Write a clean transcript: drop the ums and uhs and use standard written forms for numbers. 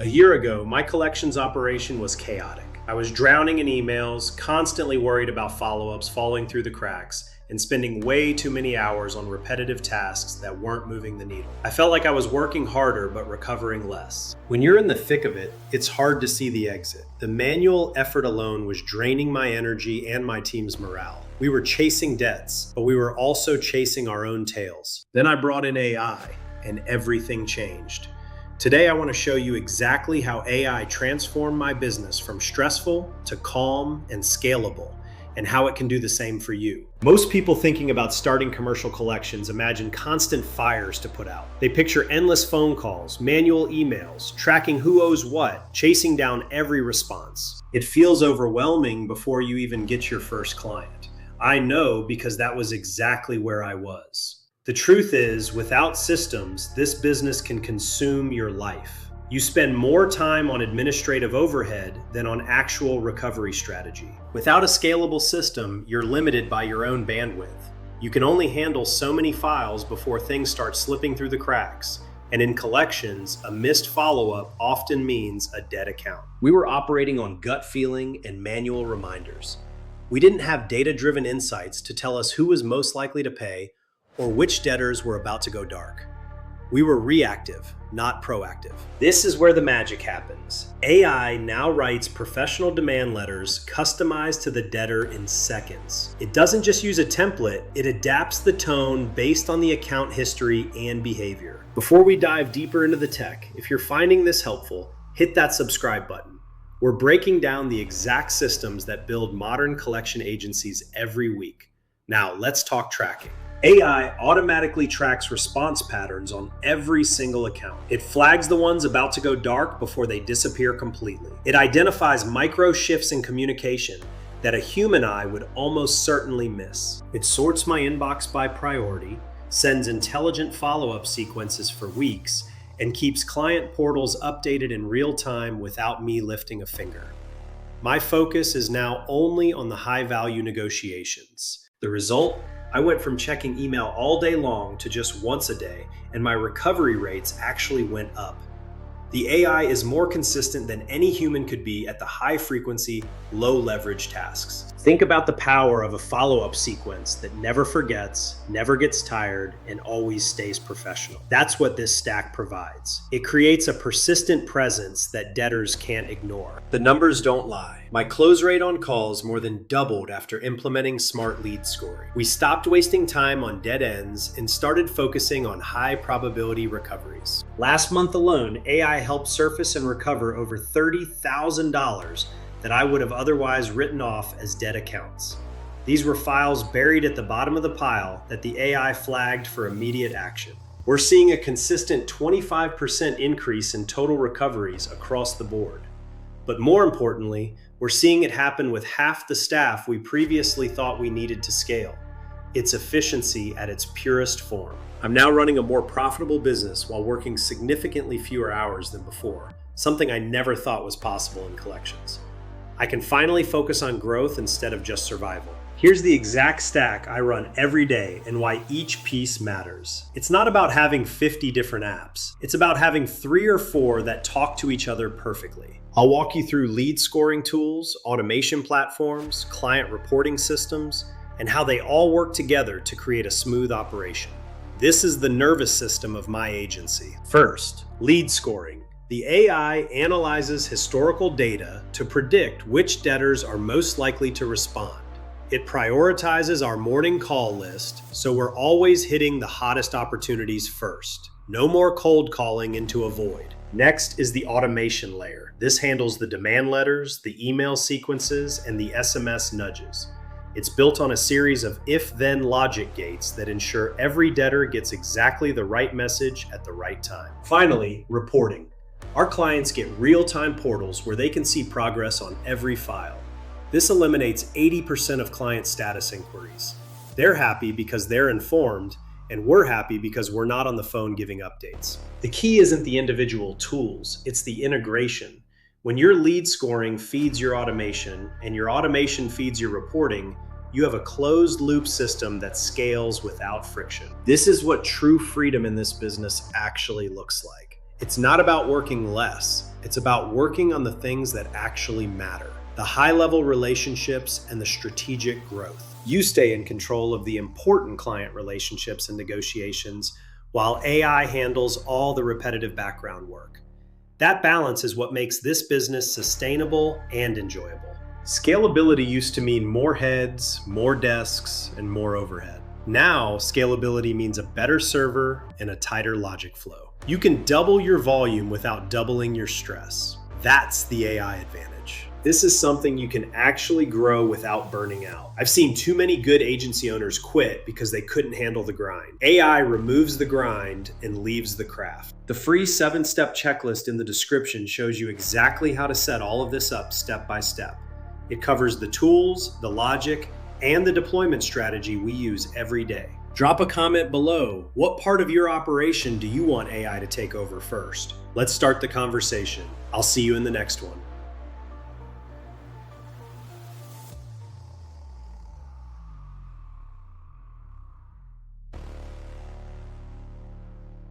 A year ago, my collections operation was chaotic. I was drowning in emails, constantly worried about follow-ups falling through the cracks, and spending way too many hours on repetitive tasks that weren't moving the needle. I felt like I was working harder but recovering less. When you're in the thick of it, it's hard to see the exit. The manual effort alone was draining my energy and my team's morale. We were chasing debts, but we were also chasing our own tails. Then I brought in AI, and everything changed. Today, I want to show you exactly how AI transformed my business from stressful to calm and scalable, and how it can do the same for you. Most people thinking about starting commercial collections imagine constant fires to put out. They picture endless phone calls, manual emails, tracking who owes what, chasing down every response. It feels overwhelming before you even get your first client. I know because that was exactly where I was. The truth is, without systems, this business can consume your life. You spend more time on administrative overhead than on actual recovery strategy. Without a scalable system, you're limited by your own bandwidth. You can only handle so many files before things start slipping through the cracks. And in collections, a missed follow-up often means a dead account. We were operating on gut feeling and manual reminders. We didn't have data-driven insights to tell us who was most likely to pay or which debtors were about to go dark. We were reactive, not proactive. This is where the magic happens. AI now writes professional demand letters customized to the debtor in seconds. It doesn't just use a template, it adapts the tone based on the account history and behavior. Before we dive deeper into the tech, if you're finding this helpful, hit that subscribe button. We're breaking down the exact systems that build modern collection agencies every week. Now, let's talk tracking. AI automatically tracks response patterns on every single account. It flags the ones about to go dark before they disappear completely. It identifies micro shifts in communication that a human eye would almost certainly miss. It sorts my inbox by priority, sends intelligent follow-up sequences for weeks, and keeps client portals updated in real time without me lifting a finger. My focus is now only on the high-value negotiations. The result? I went from checking email all day long to just once a day, and my recovery rates actually went up. The AI is more consistent than any human could be at the high-frequency, low-leverage tasks. Think about the power of a follow-up sequence that never forgets, never gets tired, and always stays professional. That's what this stack provides. It creates a persistent presence that debtors can't ignore. The numbers don't lie. My close rate on calls more than doubled after implementing smart lead scoring. We stopped wasting time on dead ends and started focusing on high-probability recoveries. Last month alone, AI helped surface and recover over $30,000 that I would have otherwise written off as dead accounts. These were files buried at the bottom of the pile that the AI flagged for immediate action. We're seeing a consistent 25% increase in total recoveries across the board. But more importantly, we're seeing it happen with half the staff we previously thought we needed to scale. It's efficiency at its purest form. I'm now running a more profitable business while working significantly fewer hours than before, something I never thought was possible in collections. I can finally focus on growth instead of just survival. Here's the exact stack I run every day and why each piece matters. It's not about having 50 different apps. It's about having 3 or 4 that talk to each other perfectly. I'll walk you through lead scoring tools, automation platforms, client reporting systems, and how they all work together to create a smooth operation. This is the nervous system of my agency. First, lead scoring. The AI analyzes historical data to predict which debtors are most likely to respond. It prioritizes our morning call list, so we're always hitting the hottest opportunities first. No more cold calling into a void. Next is the automation layer. This handles the demand letters, the email sequences, and the SMS nudges. It's built on a series of if-then logic gates that ensure every debtor gets exactly the right message at the right time. Finally, reporting. Our clients get real-time portals where they can see progress on every file. This eliminates 80% of client status inquiries. They're happy because they're informed, and we're happy because we're not on the phone giving updates. The key isn't the individual tools, it's the integration. When your lead scoring feeds your automation, and your automation feeds your reporting, you have a closed loop system that scales without friction. This is what true freedom in this business actually looks like. It's not about working less. It's about working on the things that actually matter, the high-level relationships and the strategic growth. You stay in control of the important client relationships and negotiations, while AI handles all the repetitive background work. That balance is what makes this business sustainable and enjoyable. Scalability used to mean more heads, more desks, and more overhead. Now, scalability means a better server and a tighter logic flow. You can double your volume without doubling your stress. That's the AI advantage. This is something you can actually grow without burning out. I've seen too many good agency owners quit because they couldn't handle the grind. AI removes the grind and leaves the craft. The free 7-step checklist in the description shows you exactly how to set all of this up step by step. It covers the tools, the logic, and the deployment strategy we use every day. Drop a comment below. What part of your operation do you want AI to take over first? Let's start the conversation. I'll see you in the next one.